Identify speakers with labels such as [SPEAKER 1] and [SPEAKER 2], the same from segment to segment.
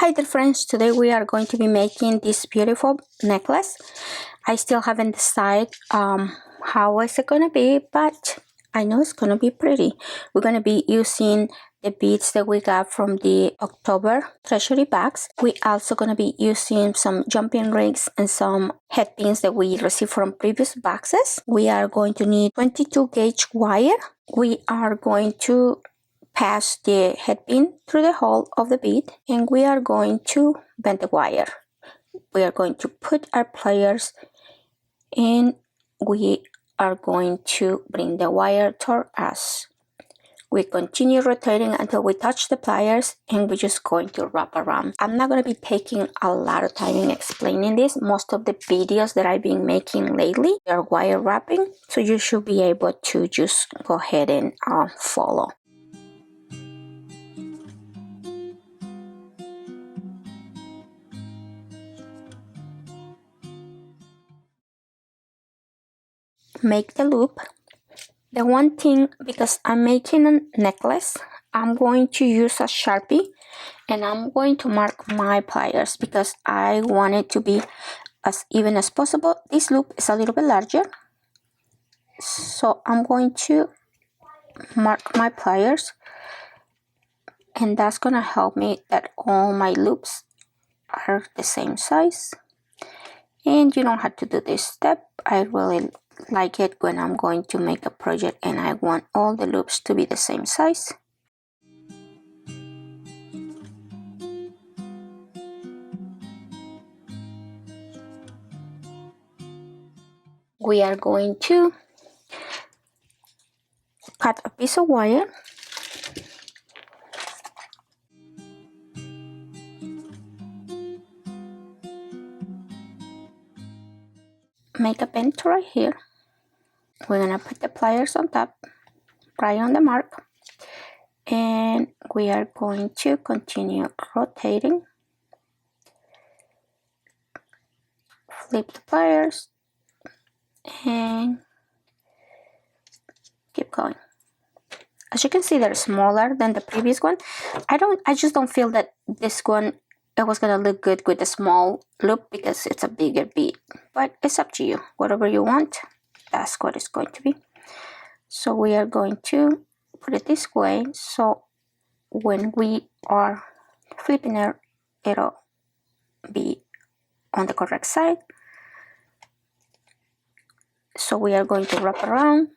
[SPEAKER 1] Hi there friends, today we are going to be making this beautiful necklace. I still haven't decided how is it going to be, but I know it's going to be pretty. We're going to be using the beads that we got from the October treasury bags. We're also going to be using some jumping rings and some head pins that we received from previous boxes. We are going to need 22 gauge wire. We are going to pass the head pin through the hole of the bead, and we are going to bend the wire. We are going to put our pliers and we are going to bring the wire toward us. We continue rotating until we touch the pliers, and we're just going to wrap around. I'm not going to be taking a lot of time in explaining this. Most of the videos that I've been making lately are wire wrapping, so you should be able to just go ahead and follow. Make the loop. The one thing, because I'm making a necklace, I'm going to use a Sharpie and I'm going to mark my pliers because I want it to be as even as possible. This loop is a little bit larger, so I'm going to mark my pliers, and that's gonna help me that all my loops are the same size. And you don't have to do this step. I really like it when I'm going to make a project and I want all the loops to be the same size. We are going to cut a piece of wire, make a bend right here. We're gonna put the pliers on top, right on the mark, and we are going to continue rotating. Flip the pliers and keep going. As you can see, they're smaller than the previous one. I just don't feel that this one, it was gonna look good with a small loop because it's a bigger bead, but it's up to you. Whatever you want, that's what it's going to be. So we are going to put it this way, so when we are flipping it, it'll be on the correct side. So we are going to wrap around.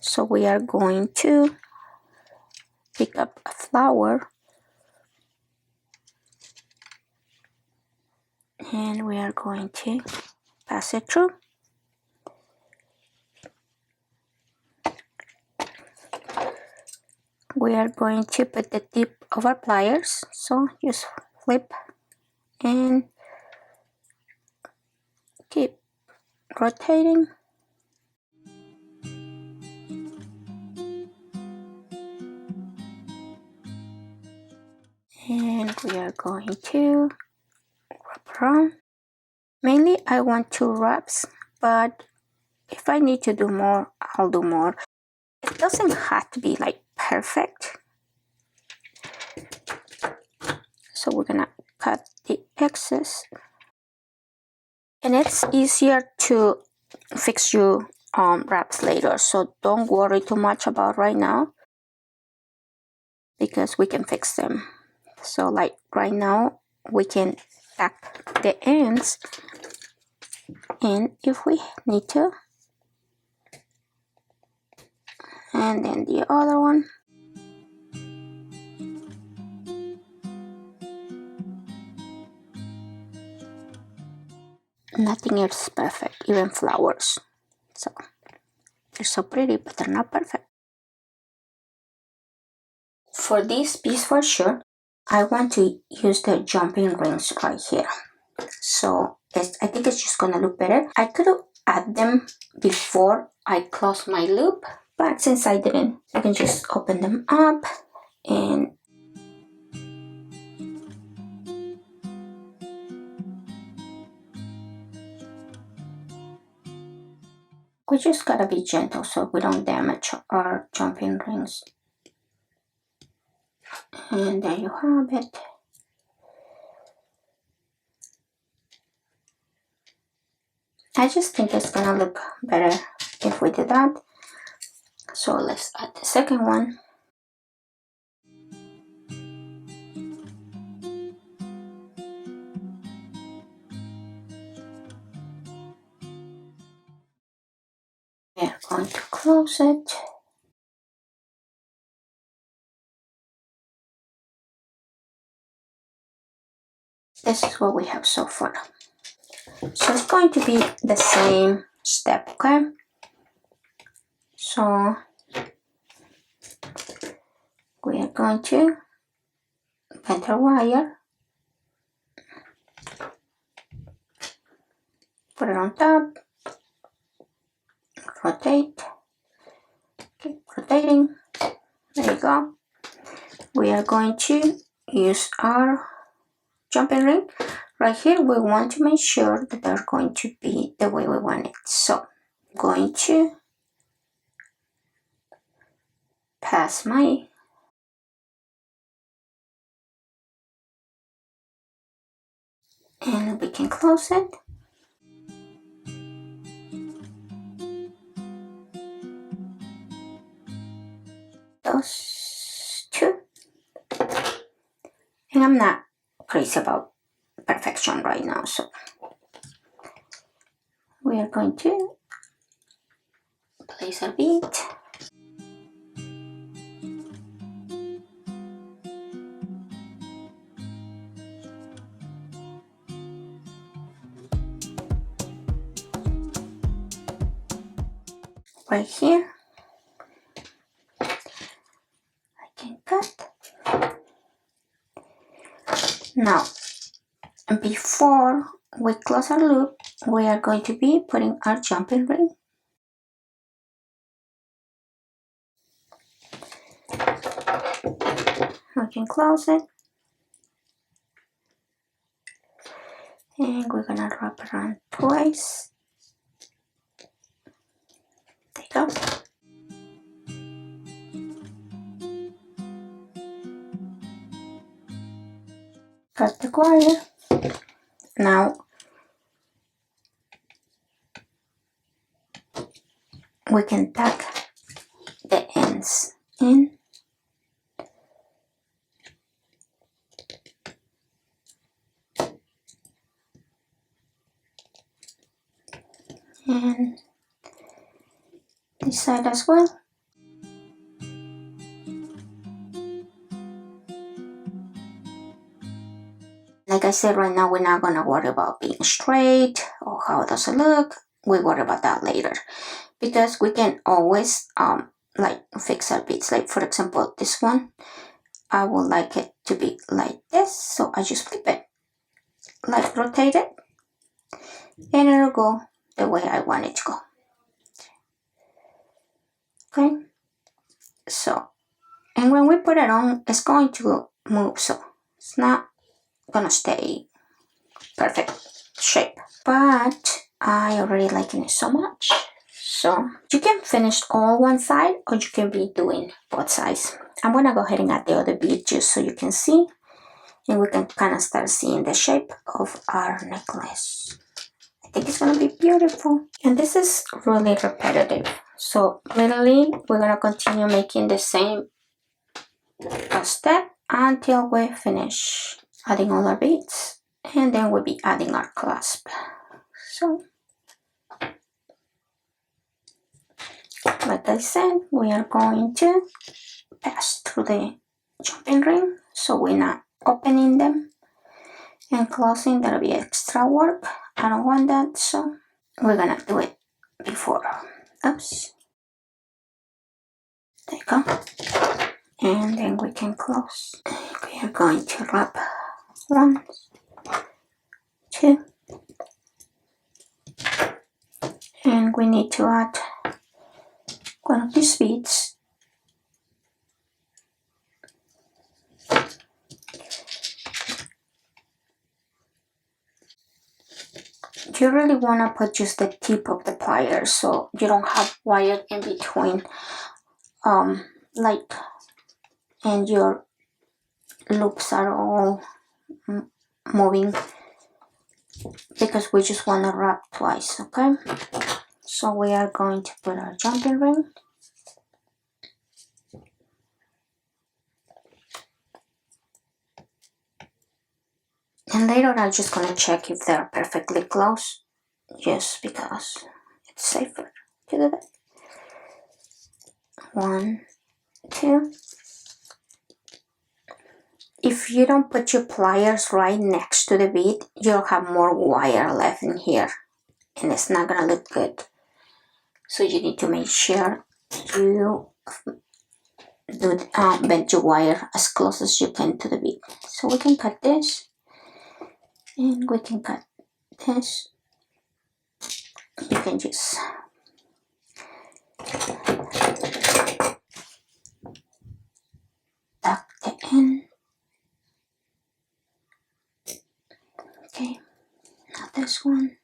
[SPEAKER 1] So we are going to pick up a flower and we are going to pass it through. We are going to put the tip of our pliers, so just flip and keep rotating. And we are going to wrap around. Mainly I want 2 wraps, but if I need to do more, I'll do more. It doesn't have to be like perfect. So we're gonna cut the excess. And it's easier to fix your wraps later, so don't worry too much about right now because we can fix them. So like right now we can tack the ends, and if we need to, and then the other one. Nothing is perfect, even flowers. So they're so pretty, but they're not perfect. For this piece for sure, I want to use the jumping rings right here. So I think it's just gonna look better. I could have added them before I closed my loop, but since I didn't, I can just open them up and we just gotta be gentle so we don't damage our jumping rings. And there you have it. I just think it's gonna look better if we do that. So let's add the second one. We're going to close it. This is what we have so far. So it's going to be the same step, okay? So we are going to get our wire, put it on top, rotate, keep rotating. There you go. We are going to use our jumping ring. Right here, we want to make sure that they're going to be the way we want it. So I'm going to pass my and we can close it. Those two. And I'm not crazy about perfection right now, so we are going to place our bead. Right here. I can cut. Now, before we close our loop, we are going to be putting our jumping ring. We can close it. And we're gonna wrap it around twice. There you go. Cut the wire. Now we can tuck the ends in. And this side as well. Like I said, right now we're not gonna worry about being straight or how does it look. We worry about that later, because we can always like fix our beads. Like for example, this one, I would like it to be like this, so I just flip it, like rotate it, and it'll go the way I want it to go. Okay, so, and when we put it on, it's going to move, so it's not gonna stay perfect shape. But I already like it so much, so you can finish all one side or you can be doing both sides. I'm gonna go ahead and add the other bead just so you can see, and we can kind of start seeing the shape of our necklace. I think it's gonna be beautiful. And this is really repetitive, so literally we're gonna continue making the same step until we finish adding all our beads, and then we'll be adding our clasp. So like I said, we are going to pass through the jumping ring, so we're not opening them and closing. That'll be extra work. I don't want that, so we're gonna do it before. Oops. There you go. And then we can close. We are going to wrap 1, 2, and we need to add one of these beads. You you really want to put just the tip of the pliers so you don't have wire in between, like, and your loops are all moving, because we just want to wrap twice. Okay, so we are going to put our jumping ring. And later I'm just gonna check if they're perfectly close, just because it's safer to do that. 1, 2. If you don't put your pliers right next to the bead, you'll have more wire left in here, and it's not gonna look good. So you need to make sure you bend your wire as close as you can to the bead. So we can cut this, and we can cut this. You can just tuck the end. Okay, now this one.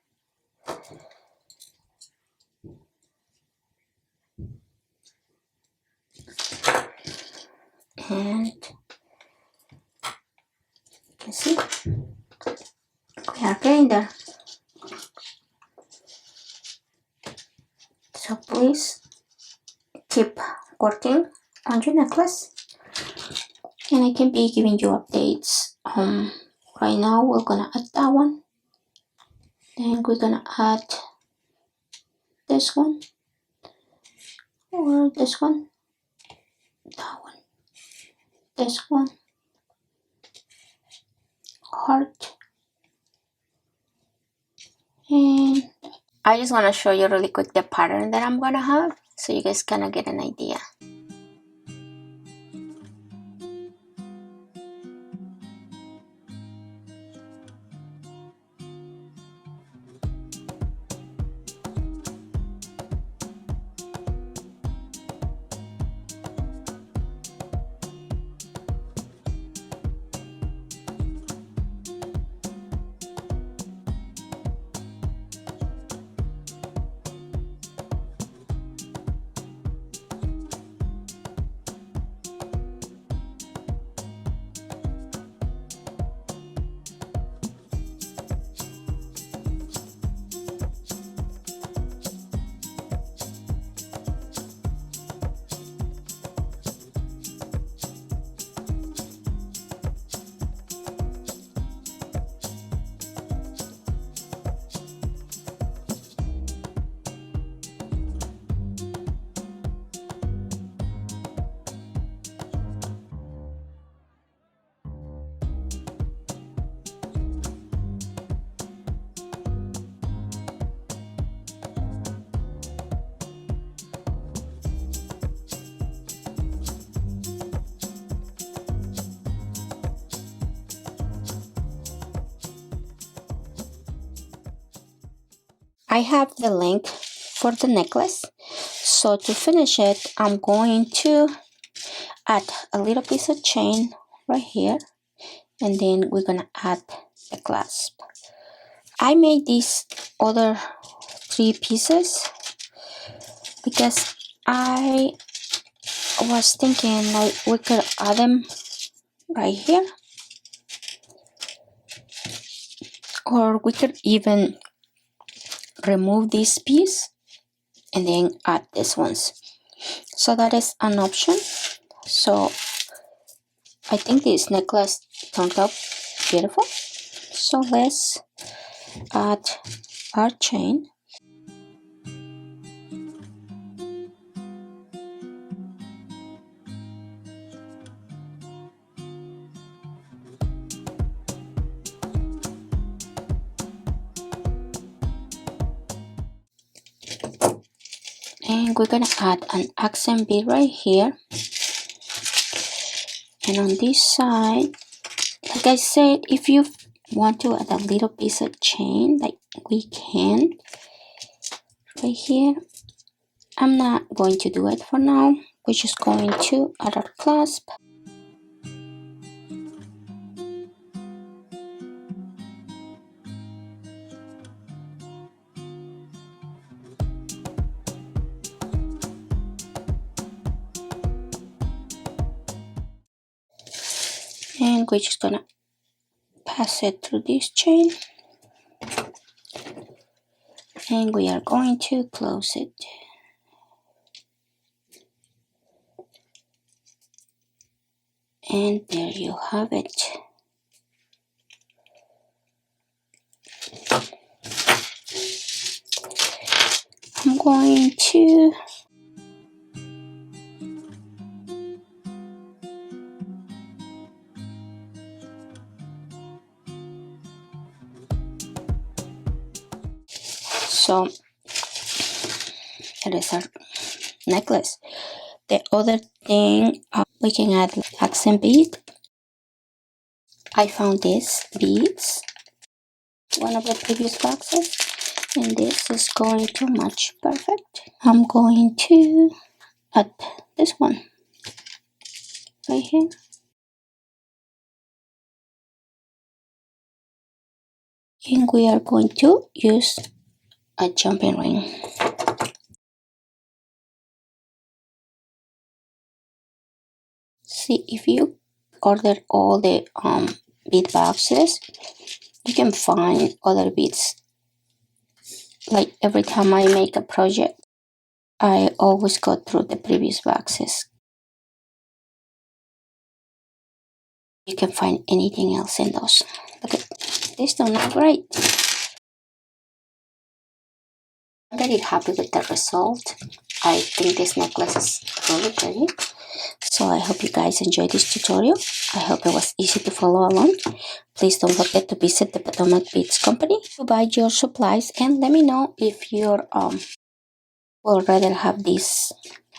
[SPEAKER 1] And you can see we are getting there. So please keep working on your necklace, and I can be giving you updates. Right now we're gonna add that one, then we're gonna add this one, or this one, that one, this one, heart, and I just want to show you really quick the pattern that I'm gonna have, so you guys kind of get an idea. I have the length for the necklace, so to finish it I'm going to add a little piece of chain right here, and then we're gonna add the clasp. I made these other 3 pieces because I was thinking like we could add them right here, or we could even remove this piece and then add these ones. So that is an option. So I think this necklace turned out beautiful. So let's add our chain. And we're gonna add an accent bead right here, and on this side, like I said, if you want to add a little piece of chain, like we can right here. I'm not going to do it for now. We're just going to add our clasp. and we're just gonna pass it through this chain, and we are going to close it. And there you have it. I'm going to so it is our necklace. The other thing, we can add accent bead. I found these beads, one of the previous boxes, and this is going to match perfect. I'm going to add this one right here. And we are going to use a jumping ring. See, if you order all the bead boxes, you can find other beads. Like every time I make a project, I always go through the previous boxes. You can find anything else in those. Look at this, don't look great. I'm very happy with the result. I think this necklace is really pretty. So I hope you guys enjoyed this tutorial. I hope it was easy to follow along. Please don't forget to visit the Potomac Beads Company to buy your supplies, and let me know if you're would rather have this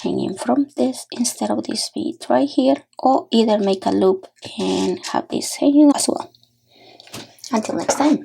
[SPEAKER 1] hanging from this instead of this bead right here, or either make a loop and have this hanging as well. Until next time.